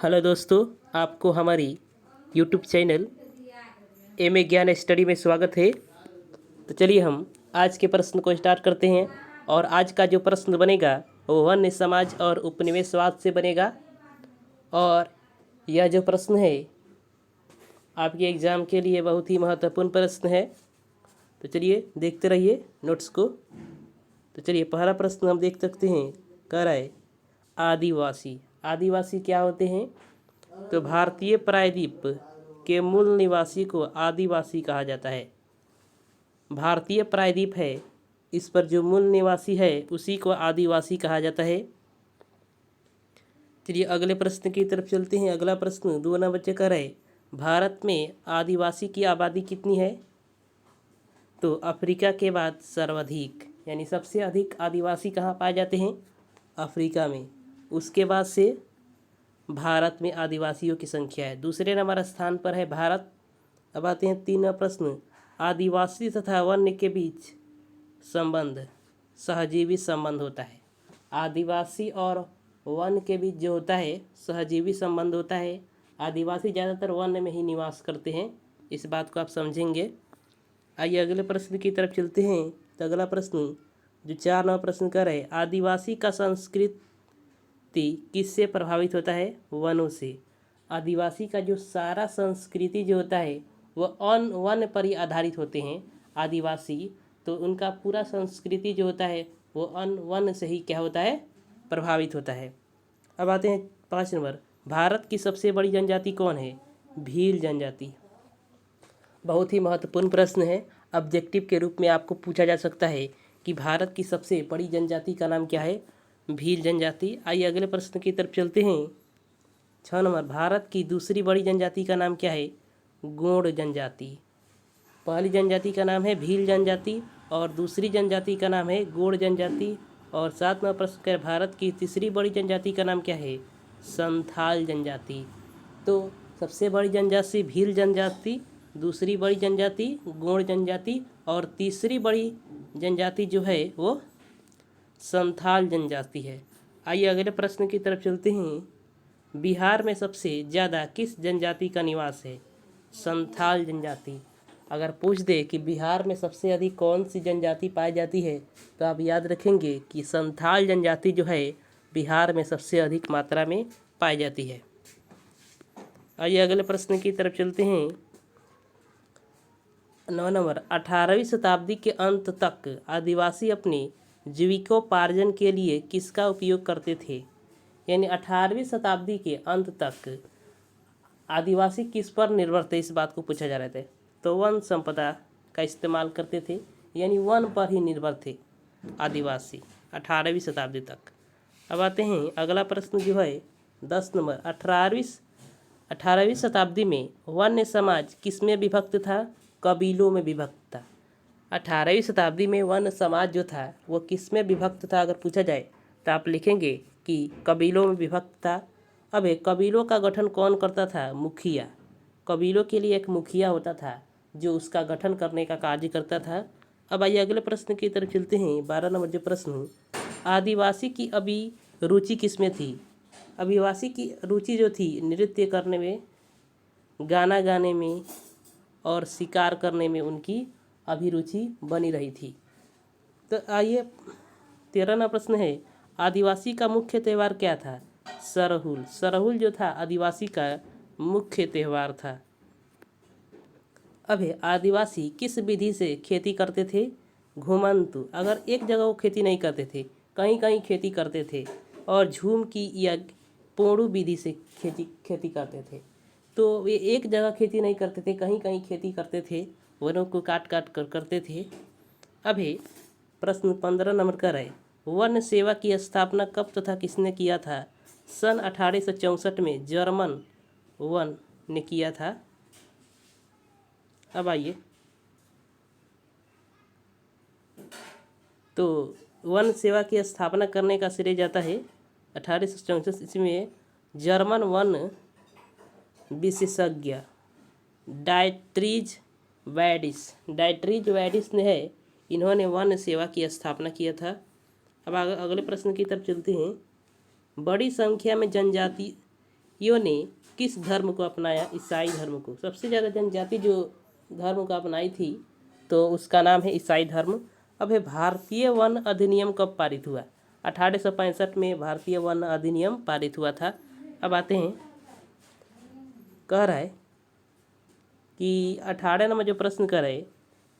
Hello दोस्तों, आपको हमारी यूट्यूब चैनल एम ए ज्ञान स्टडी में स्वागत है। तो चलिए हम आज के प्रश्न को स्टार्ट करते हैं। और आज का जो प्रश्न बनेगा वो वन्य समाज और उपनिवेशवाद से बनेगा। और यह जो प्रश्न है आपके एग्ज़ाम के लिए बहुत ही महत्वपूर्ण प्रश्न है। तो चलिए देखते रहिए नोट्स को। तो चलिए पहला प्रश्न हम देख सकते हैं, कह रहा है आदिवासी। आदिवासी क्या होते हैं? तो भारतीय प्रायद्वीप के मूल निवासी को आदिवासी कहा जाता है। भारतीय प्रायद्वीप है, इस पर जो मूल निवासी है उसी को आदिवासी कहा जाता है। चलिए अगले प्रश्न की तरफ चलते हैं। अगला प्रश्न 2 नंबर से कह रहे भारत में आदिवासी की आबादी कितनी है? तो अफ्रीका के बाद सर्वाधिक, यानी सबसे अधिक आदिवासी कहाँ पाए जाते हैं? अफ्रीका में। उसके बाद से भारत में आदिवासियों की संख्या है, दूसरे नंबर स्थान पर है भारत। अब आते हैं 3 प्रश्न, आदिवासी तथा वन्य के बीच संबंध सहजीवी संबंध होता है। आदिवासी और वन्य के बीच जो होता है सहजीवी संबंध होता है। आदिवासी ज़्यादातर वन्य में ही निवास करते हैं, इस बात को आप समझेंगे। आइए अगले प्रश्न की तरफ चलते हैं। तो अगला प्रश्न जो 4 नंबर प्रश्न कर रहे आदिवासी का संस्कृति किससे प्रभावित होता है? वनों से। आदिवासी का जो सारा संस्कृति जो होता है वह वन पर ही आधारित होते हैं आदिवासी। तो उनका पूरा संस्कृति जो होता है वो वन से ही क्या होता है? प्रभावित होता है। अब आते हैं 5 नंबर, भारत की सबसे बड़ी जनजाति कौन है? भील जनजाति। बहुत ही महत्वपूर्ण प्रश्न है। ऑब्जेक्टिव के रूप में आपको पूछा जा सकता है कि भारत की सबसे बड़ी जनजाति का नाम क्या है? भील जनजाति। आइए अगले प्रश्न की तरफ चलते हैं। 6 नंबर, भारत की दूसरी बड़ी जनजाति का नाम क्या है? गोंड जनजाति। पहली जनजाति का नाम है भील जनजाति और दूसरी जनजाति का नाम है गोंड जनजाति। और 7 नंबर प्रश्न का भारत की तीसरी बड़ी जनजाति का नाम क्या है? संथाल जनजाति। तो सबसे बड़ी जनजाति भील जनजाति, दूसरी बड़ी जनजाति गोंड जनजाति और तीसरी बड़ी जनजाति जो है वो संथाल जनजाति है। आइए अगले प्रश्न की तरफ चलते हैं। बिहार में सबसे ज़्यादा किस जनजाति का निवास है? संथाल जनजाति। अगर पूछ दे कि बिहार में सबसे अधिक कौन सी जनजाति पाई जाती है तो आप याद रखेंगे कि संथाल जनजाति जो है बिहार में सबसे अधिक मात्रा में पाई जाती है। आइए अगले प्रश्न की तरफ चलते हैं। 9 नंबर, 18वीं शताब्दी के अंत तक आदिवासी अपने जीविकोपार्जन के लिए किसका उपयोग करते थे? यानी 18वीं शताब्दी के अंत तक आदिवासी किस पर निर्भर थे, इस बात को पूछा जा रहा था। तो वन संपदा का इस्तेमाल करते थे, यानी वन पर ही निर्भर थे आदिवासी 18वीं शताब्दी तक। अब आते हैं अगला प्रश्न जो है 10 नंबर, 18वीं शताब्दी में वन्य समाज किस में विभक्त था? कबीलों में विभक्त था। 18वीं शताब्दी में वन्य समाज जो था वो किस में विभक्त था? अगर पूछा जाए तो आप लिखेंगे कि कबीलों में विभक्त था। अब कबीलों का गठन कौन करता था? मुखिया। कबीलों के लिए एक मुखिया होता था जो उसका गठन करने का कार्य करता था। अब आइए अगले प्रश्न की तरफ चलते हैं। 12 नंबर जो प्रश्न, आदिवासी की अभी रुचि किस में थी? आदिवासी की रुचि जो थी नृत्य करने में, गाना गाने में और शिकार करने में उनकी अभिरुचि बनी रही थी। तो आइए 13 नंबर प्रश्न है, आदिवासी का मुख्य त्यौहार क्या था? सरहुल। सरहुल जो था आदिवासी का मुख्य त्यौहार था। अब आदिवासी किस विधि से खेती करते थे? घुमंतु। अगर एक जगह वो खेती नहीं करते थे, कहीं कहीं खेती करते थे और झूम की या पोड़ू विधि से खेती करते थे। तो वे एक जगह खेती नहीं करते थे, कहीं कहीं खेती करते थे, वनों को काट काट कर करते थे। अभी प्रश्न 15 नंबर का है, वन सेवा की स्थापना कब तथा किसने किया था? सन 1864 में जर्मन वन ने किया था। अब आइए, तो वन सेवा की स्थापना करने का श्रेय जाता है 1864 ईस्वी में जर्मन वन विशेषज्ञ डाइट्रीज वैडिस ने है, इन्होंने वन सेवा की स्थापना किया था। अब अगले प्रश्न की तरफ चलते हैं। बड़ी संख्या में जनजातीय जनजातियों ने किस धर्म को अपनाया? ईसाई धर्म को। सबसे ज़्यादा जनजाति जो धर्म को अपनाई थी तो उसका नाम है ईसाई धर्म। अब है भारतीय वन अधिनियम कब पारित हुआ? 1865 में भारतीय वन अधिनियम पारित हुआ था। अब आते हैं, कह रहा है कि 18 नंबर जो प्रश्न कर रहे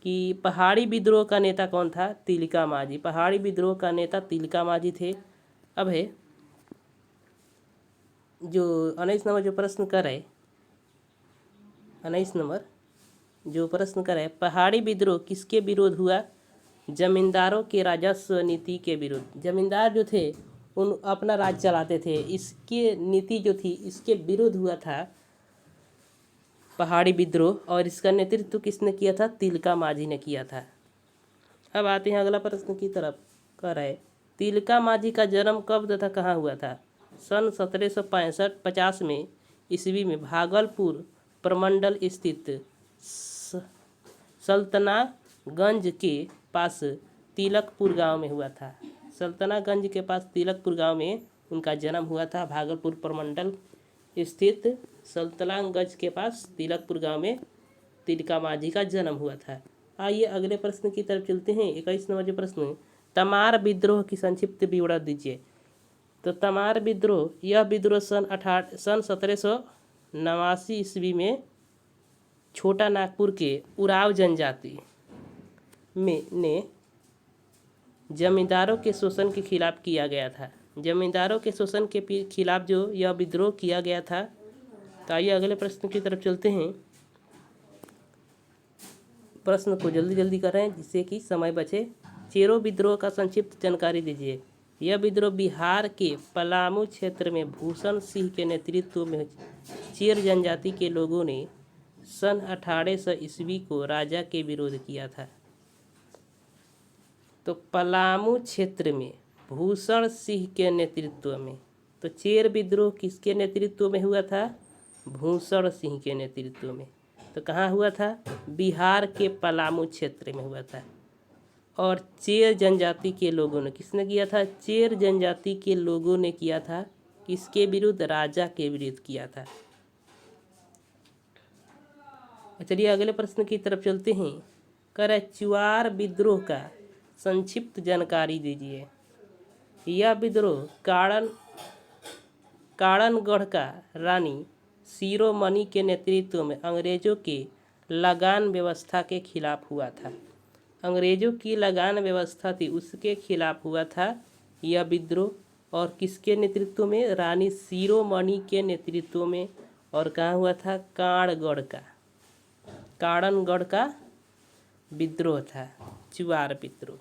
कि पहाड़ी विद्रोह का नेता कौन था? तिलका मांझी। पहाड़ी विद्रोह का नेता तिलका मांझी थे। अब है जो 19 नंबर जो प्रश्न कर रहे, 19 नंबर जो प्रश्न कर रहे, पहाड़ी विद्रोह किसके विरोध हुआ? जमींदारों के राजस्व नीति के विरुद्ध। जमींदार जो थे उन अपना राज चलाते थे, इसके नीति जो थी इसके विरुद्ध हुआ था पहाड़ी विद्रोह, और इसका नेतृत्व किसने किया था? तिलका मांझी ने किया था। अब आते हैं अगला प्रश्न की तरफ। कह रहे तिलका मांझी का जन्म कब तथा कहाँ हुआ था? सन 1765 में ईस्वी में भागलपुर प्रमंडल स्थित सल्तनागंज के पास तिलकपुर गांव में हुआ था। सल्तनागंज के पास तिलकपुर गांव में उनका जन्म हुआ था। भागलपुर प्रमंडल स्थित सल्तनागंज के पास तिलकपुर गांव में तिलका मांझी का जन्म हुआ था। आइए अगले प्रश्न की तरफ चलते हैं। 21 नंबर जो प्रश्न, तमार विद्रोह की संक्षिप्त विवरण दीजिए। तो तमार विद्रोह, यह विद्रोह सन 1789 ईस्वी में छोटा नागपुर के उराव जनजाति में ने जमींदारों के शोषण के खिलाफ किया गया था। जमींदारों के शोषण के खिलाफ जो यह विद्रोह किया गया था। तो आइए अगले प्रश्न की तरफ चलते हैं। प्रश्न को जल्दी जल्दी कर रहे हैं जिससे कि समय बचे। चेरो विद्रोह का संक्षिप्त जानकारी दीजिए। यह विद्रोह बिहार के पलामू क्षेत्र में भूषण सिंह के नेतृत्व में चेर जनजाति के लोगों ने सन 1800 ईस्वी को राजा के विरोध किया था। तो पलामू क्षेत्र में भूषण सिंह के नेतृत्व में, तो चेर विद्रोह किसके नेतृत्व में हुआ था? भूषण सिंह के नेतृत्व में। तो कहाँ हुआ था? बिहार के पलामू क्षेत्र में हुआ था। और चेर जनजाति के लोगों ने, किसने किया था? चेर जनजाति के लोगों ने किया था। किसके विरुद्ध? राजा के विरुद्ध किया था। चलिए अगले प्रश्न की तरफ चलते हैं। कर चुआर विद्रोह का संक्षिप्त जानकारी दीजिए। यह विद्रोह काड़नगढ़ का रानी शिरोमणि के नेतृत्व में अंग्रेजों के लगान व्यवस्था के खिलाफ हुआ था। अंग्रेजों की लगान व्यवस्था थी उसके खिलाफ हुआ था यह विद्रोह। और किसके नेतृत्व में? रानी शिरोमणि के नेतृत्व में। और कहाँ हुआ था? काड़नगढ़ का विद्रोह था, चुआर विद्रोह।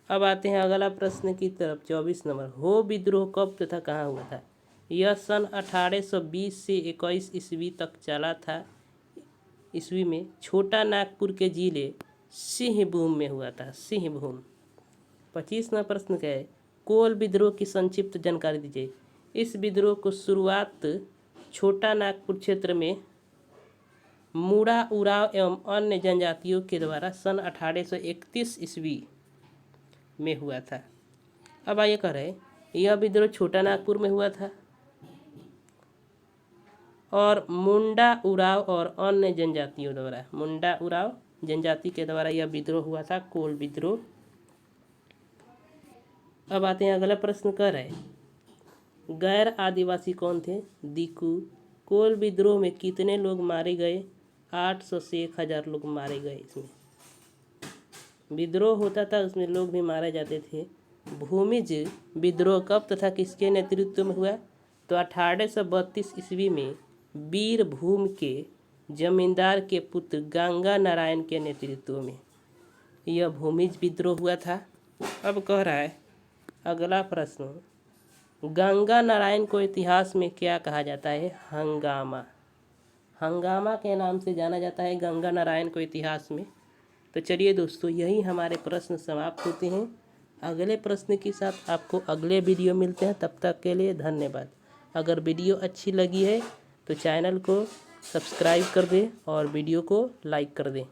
अब आते हैं अगला प्रश्न की तरफ। 24 नंबर, हो विद्रोह कब तथा कहाँ हुआ था? यह सन 1820 से 21 ईस्वी तक चला था। ईस्वी में छोटा नागपुर के जिले सिंहभूम में हुआ था। सिंहभूम। 25 नंबर प्रश्न का है, कोल विद्रोह की संक्षिप्त जानकारी दीजिए। इस विद्रोह को शुरुआत छोटा नागपुर क्षेत्र में मुड़ा, उराव एवं अन्य जनजातियों के द्वारा सन 1831 ईस्वी में हुआ था। अब आइए कह रहे यह विद्रोह छोटा नागपुर में हुआ था और मुंडा, उराव और अन्य जनजातियों द्वारा, मुंडा, उराव जनजाति के द्वारा यह विद्रोह हुआ था, कोल विद्रोह। अब आते हैं अगला प्रश्न कर रहे, गैर आदिवासी कौन थे? दिकू। कोल विद्रोह में कितने लोग मारे गए? 800 से 1000 लोग मारे गए। इसमें विद्रोह होता था, उसमें लोग भी मारे जाते थे। भूमिज विद्रोह कब तथा किसके नेतृत्व में हुआ? तो 1832 ईस्वी में बीरभूम के जमींदार के पुत्र गंगा नारायण के नेतृत्व में यह भूमिज विद्रोह हुआ था। अब कह रहा है अगला प्रश्न, गंगा नारायण को इतिहास में क्या कहा जाता है? हंगामा। हंगामा के नाम से जाना जाता है गंगा नारायण को इतिहास में। तो चलिए दोस्तों, यही हमारे प्रश्न समाप्त होते हैं। अगले प्रश्न के साथ आपको अगले वीडियो मिलते हैं। तब तक के लिए धन्यवाद। अगर वीडियो अच्छी लगी है तो चैनल को सब्सक्राइब कर दें और वीडियो को लाइक कर दें।